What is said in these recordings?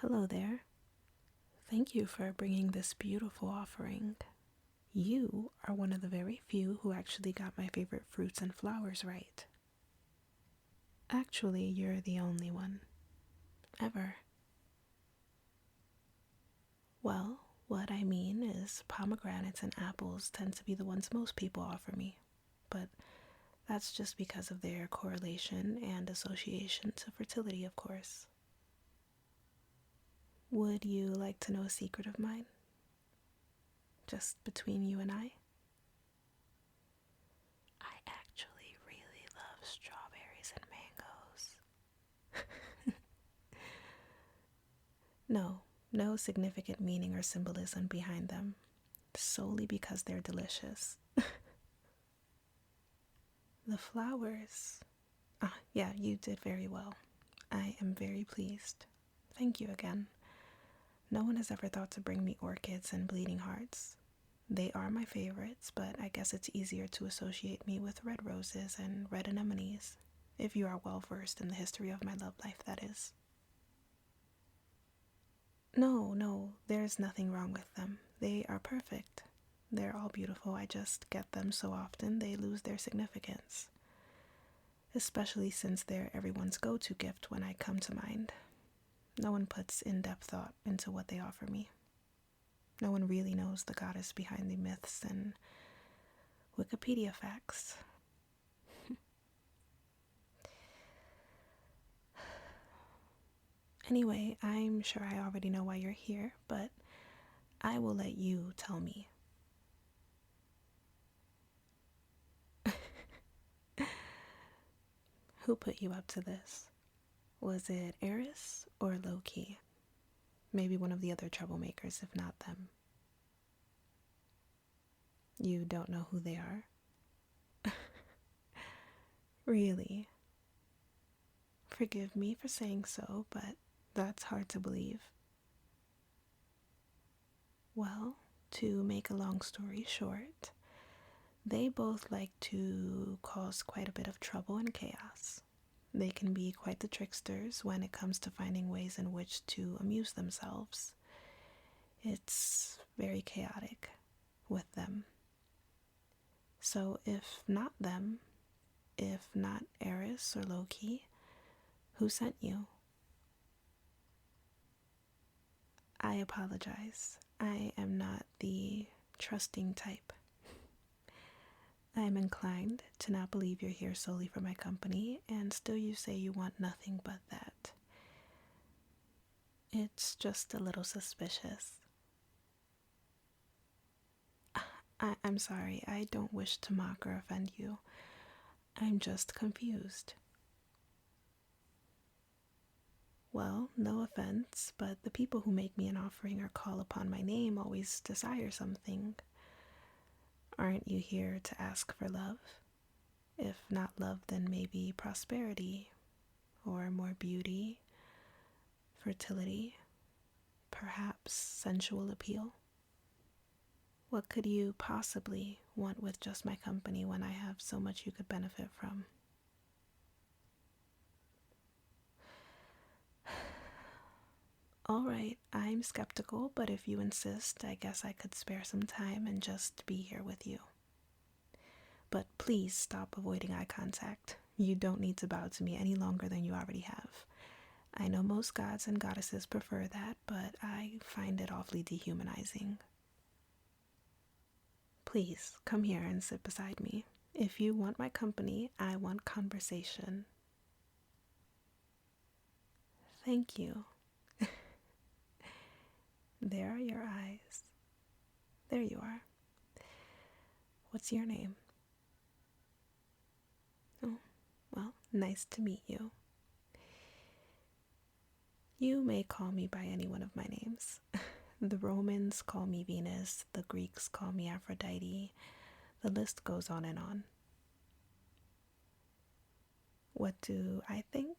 Hello there. Thank you for bringing this beautiful offering. You are one of the very few who actually got my favorite fruits and flowers right. Actually, you're the only one. Ever. Well, what I mean is pomegranates and apples tend to be the ones most people offer me, but that's just because of their correlation and association to fertility, of course. Would you like to know a secret of mine? Just between you and I? I actually really love strawberries and mangoes. No significant meaning or symbolism behind them, solely because they're delicious. The flowers. Yeah, you did very well. I am very pleased. Thank you again. No one has ever thought to bring me orchids and bleeding hearts. They are my favorites, but I guess it's easier to associate me with red roses and red anemones, if you are well versed in the history of my love life, that is. No, there's nothing wrong with them. They are perfect. They're all beautiful. I just get them so often they lose their significance. Especially since they're everyone's go-to gift when I come to mind. No one puts in-depth thought into what they offer me. No one really knows the goddess behind the myths and Wikipedia facts. Anyway, I'm sure I already know why you're here, but I will let you tell me. Who put you up to this? Was it Eris or Loki? Maybe one of the other troublemakers, if not them. You don't know who they are? Really? Forgive me for saying so, but that's hard to believe. Well, to make a long story short, they both like to cause quite a bit of trouble and chaos. They can be quite the tricksters when it comes to finding ways in which to amuse themselves. It's very chaotic with them. So if not them, if not Eris or Loki, who sent you? I apologize. I am not the trusting type. I am inclined to not believe you're here solely for my company, and still you say you want nothing but that. It's just a little suspicious. I'm sorry, I don't wish to mock or offend you. I'm just confused. Well, no offense, but the people who make me an offering or call upon my name always desire something. Aren't you here to ask for love? If not love, then maybe prosperity, or more beauty, fertility, perhaps sensual appeal. What could you possibly want with just my company when I have so much you could benefit from? All right, I'm skeptical, but if you insist, I guess I could spare some time and just be here with you. But please stop avoiding eye contact. You don't need to bow to me any longer than you already have. I know most gods and goddesses prefer that, but I find it awfully dehumanizing. Please, come here and sit beside me. If you want my company, I want conversation. Thank you. There are your eyes. There you are. What's your name? Oh, well, nice to meet you. You may call me by any one of my names. The Romans call me Venus, the Greeks call me Aphrodite. The list goes on and on. What do I think?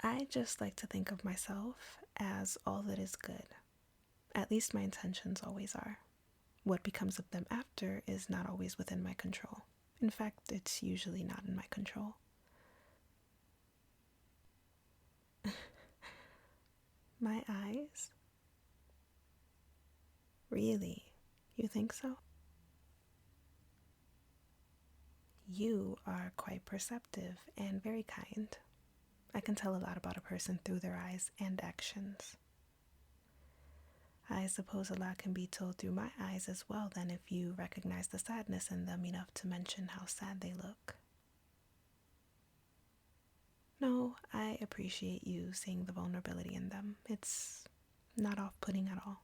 I just like to think of myself as all that is good. At least my intentions always are. What becomes of them after is not always within my control. In fact, it's usually not in my control. My eyes? Really? You think so? You are quite perceptive and very kind. I can tell a lot about a person through their eyes and actions. I suppose a lot can be told through my eyes as well, then, if you recognize the sadness in them enough to mention how sad they look. No, I appreciate you seeing the vulnerability in them. It's not off-putting at all.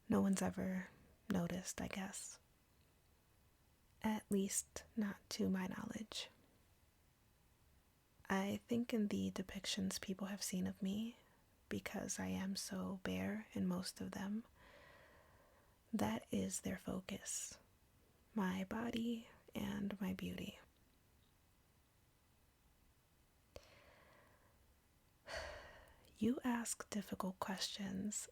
No one's ever noticed, I guess. At least not to my knowledge. I think in the depictions people have seen of me, because I am so bare in most of them, that is their focus. My body and my beauty. You ask difficult questions.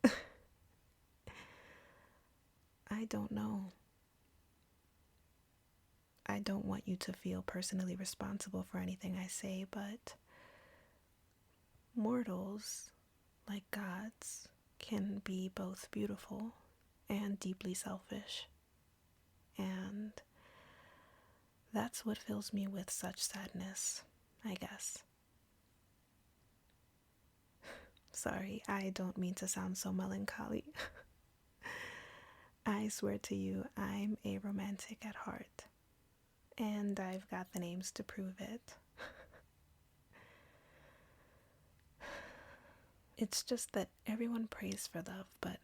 I don't know. I don't want you to feel personally responsible for anything I say, but mortals, like gods, can be both beautiful and deeply selfish. And that's what fills me with such sadness, I guess. Sorry, I don't mean to sound so melancholy. I swear to you, I'm a romantic at heart. And I've got the names to prove it. It's just that everyone prays for love, but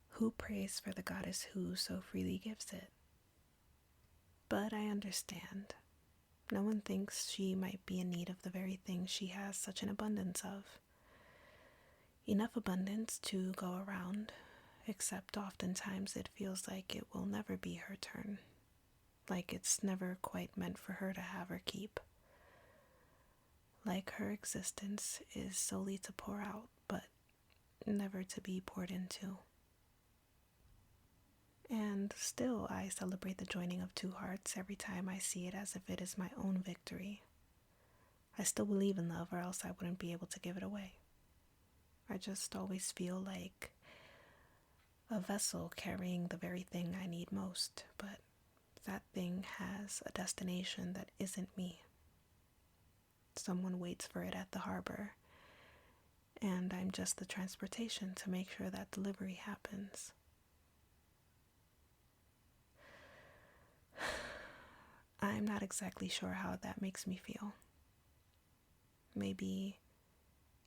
who prays for the goddess who so freely gives it? But I understand. No one thinks she might be in need of the very thing she has such an abundance of. Enough abundance to go around, except oftentimes it feels like it will never be her turn. Like it's never quite meant for her to have or keep. Like her existence is solely to pour out, but never to be poured into. And still I celebrate the joining of two hearts every time I see it as if it is my own victory. I still believe in love, or else I wouldn't be able to give it away. I just always feel like a vessel carrying the very thing I need most, but that thing has a destination that isn't me. Someone waits for it at the harbor, and I'm just the transportation to make sure that delivery happens. I'm not exactly sure how that makes me feel. Maybe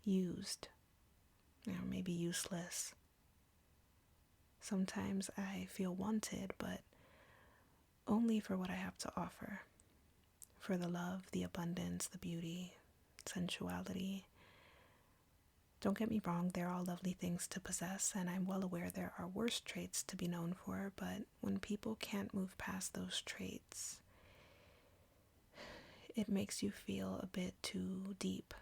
used, or maybe useless. Sometimes I feel wanted, but only for what I have to offer. For the love, the abundance, the beauty, sensuality. Don't get me wrong, they're all lovely things to possess, and I'm well aware there are worse traits to be known for, but when people can't move past those traits, it makes you feel a bit too deep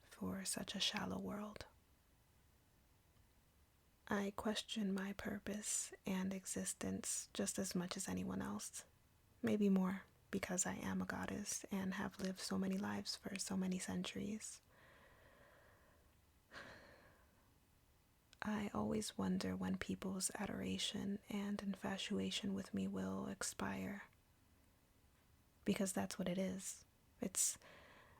for such a shallow world. I question my purpose and existence just as much as anyone else, maybe more, because I am a goddess and have lived so many lives for so many centuries. I always wonder when people's adoration and infatuation with me will expire. Because that's what it is. It's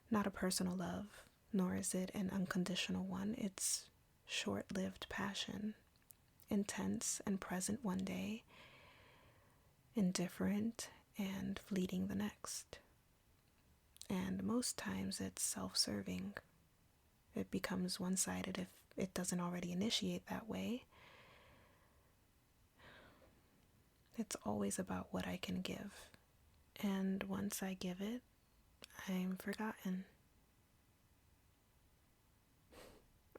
not a personal love, nor is it an unconditional one. It's short-lived passion, intense and present one day, indifferent and fleeting the next. And most times it's self-serving. It becomes one-sided if it doesn't already initiate that way. It's always about what I can give. And once I give it, I'm forgotten.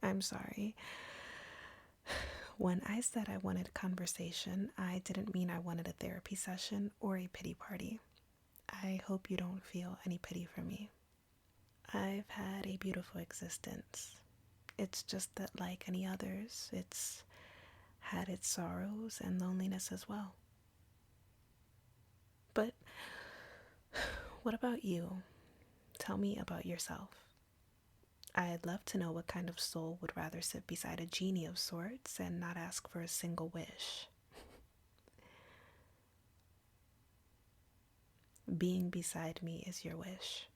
I'm sorry. When I said I wanted conversation, I didn't mean I wanted a therapy session or a pity party. I hope you don't feel any pity for me. I've had a beautiful existence. It's just that, like any others, it's had its sorrows and loneliness as well. But what about you? Tell me about yourself. I'd love to know what kind of soul would rather sit beside a genie of sorts and not ask for a single wish. Being beside me is your wish.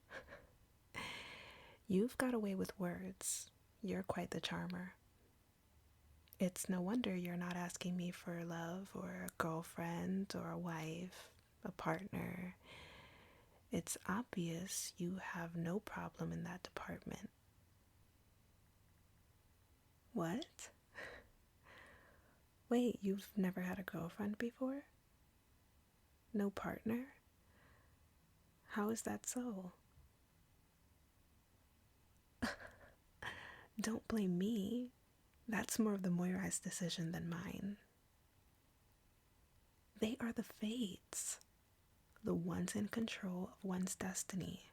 You've got a way with words. You're quite the charmer. It's no wonder you're not asking me for love or a girlfriend or a wife, a partner. It's obvious you have no problem in that department. What? Wait, you've never had a girlfriend before? No partner? How is that so? Don't blame me. That's more of the Moirai's decision than mine. They are the fates, the ones in control of one's destiny.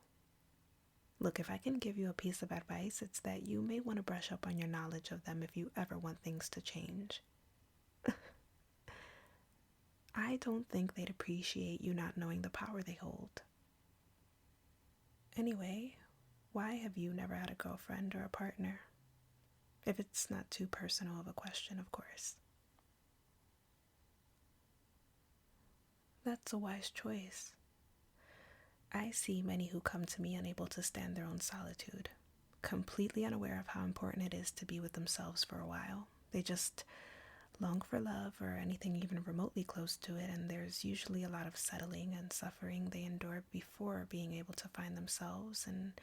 Look, if I can give you a piece of advice, it's that you may want to brush up on your knowledge of them if you ever want things to change. I don't think they'd appreciate you not knowing the power they hold. Anyway, why have you never had a girlfriend or a partner? If it's not too personal of a question, of course. That's a wise choice. I see many who come to me unable to stand their own solitude, completely unaware of how important it is to be with themselves for a while. They just long for love or anything even remotely close to it, and there's usually a lot of settling and suffering they endure before being able to find themselves and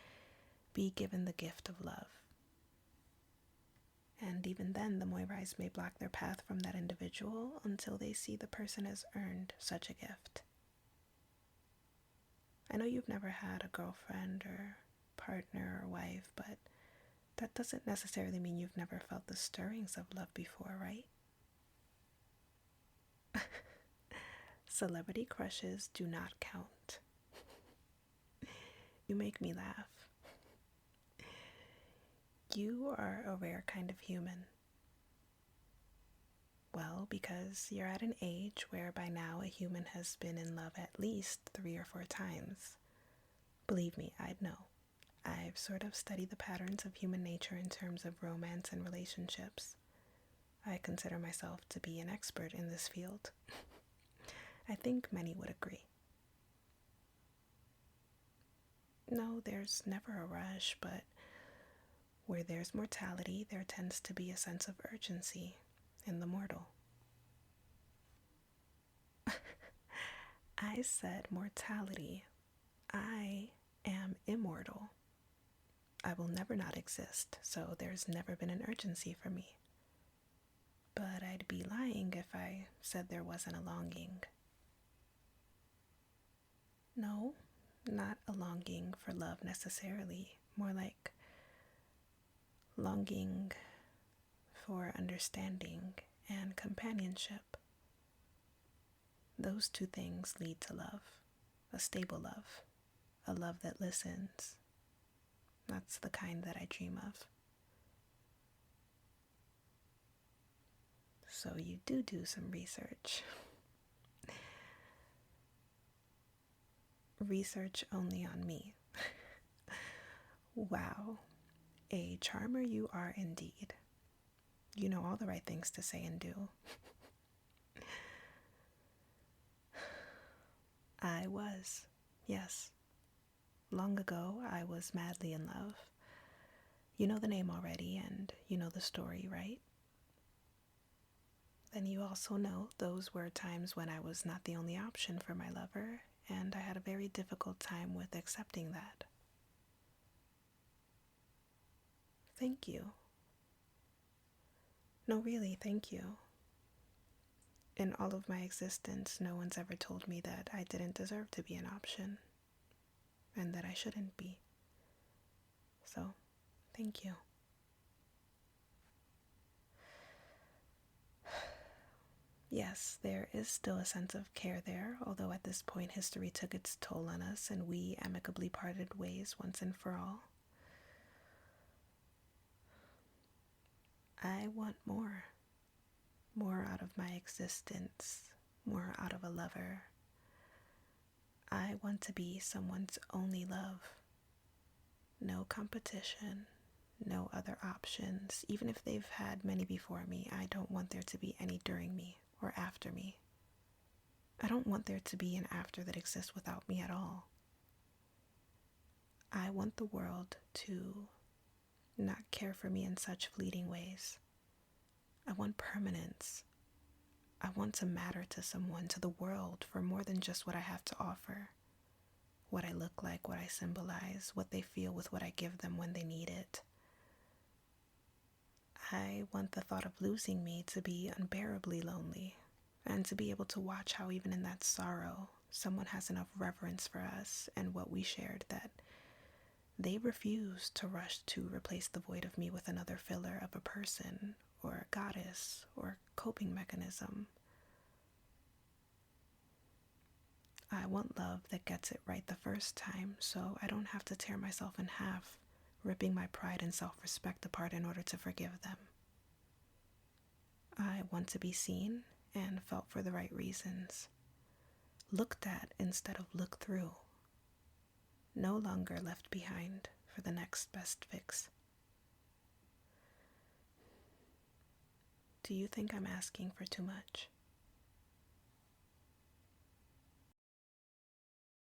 be given the gift of love. And even then, the Moirais may block their path from that individual until they see the person has earned such a gift. I know you've never had a girlfriend or partner or wife, but that doesn't necessarily mean you've never felt the stirrings of love before, right? Celebrity crushes do not count. You make me laugh. You are a rare kind of human. Well, because you're at an age where by now a human has been in love at least 3 or 4 times. Believe me, I'd know. I've sort of studied the patterns of human nature in terms of romance and relationships. I consider myself to be an expert in this field. I think many would agree. No, there's never a rush, but where there's mortality, there tends to be a sense of urgency in the mortal. I said mortality. I am immortal. I will never not exist, so there's never been an urgency for me. But I'd be lying if I said there wasn't a longing. No, not a longing for love necessarily, more like longing for understanding and companionship. Those 2 things lead to love, a stable love, a love that listens. That's the kind that I dream of. So you do some research. Research only on me. Wow, a charmer you are indeed. You know all the right things to say and do. I was, yes. Long ago, I was madly in love. You know the name already, and you know the story, right? Then you also know those were times when I was not the only option for my lover, and I had a very difficult time with accepting that. Thank you. No, really, thank you. In all of my existence, no one's ever told me that I didn't deserve to be an option, and that I shouldn't be. So, thank you. Yes, there is still a sense of care there, although at this point history took its toll on us and we amicably parted ways once and for all. I want more. More out of my existence, more out of a lover. I want to be someone's only love. No competition, no other options. Even if they've had many before me, I don't want there to be any during me or after me. I don't want there to be an after that exists without me at all. I want the world to not care for me in such fleeting ways. I want permanence. I want to matter to someone, to the world, for more than just what I have to offer. What I look like, what I symbolize, what they feel with what I give them when they need it. I want the thought of losing me to be unbearably lonely, and to be able to watch how even in that sorrow, someone has enough reverence for us and what we shared that they refuse to rush to replace the void of me with another filler of a person or a goddess or coping mechanism. I want love that gets it right the first time, so I don't have to tear myself in half, ripping my pride and self-respect apart in order to forgive them. I want to be seen and felt for the right reasons, looked at instead of looked through, no longer left behind for the next best fix. Do you think I'm asking for too much?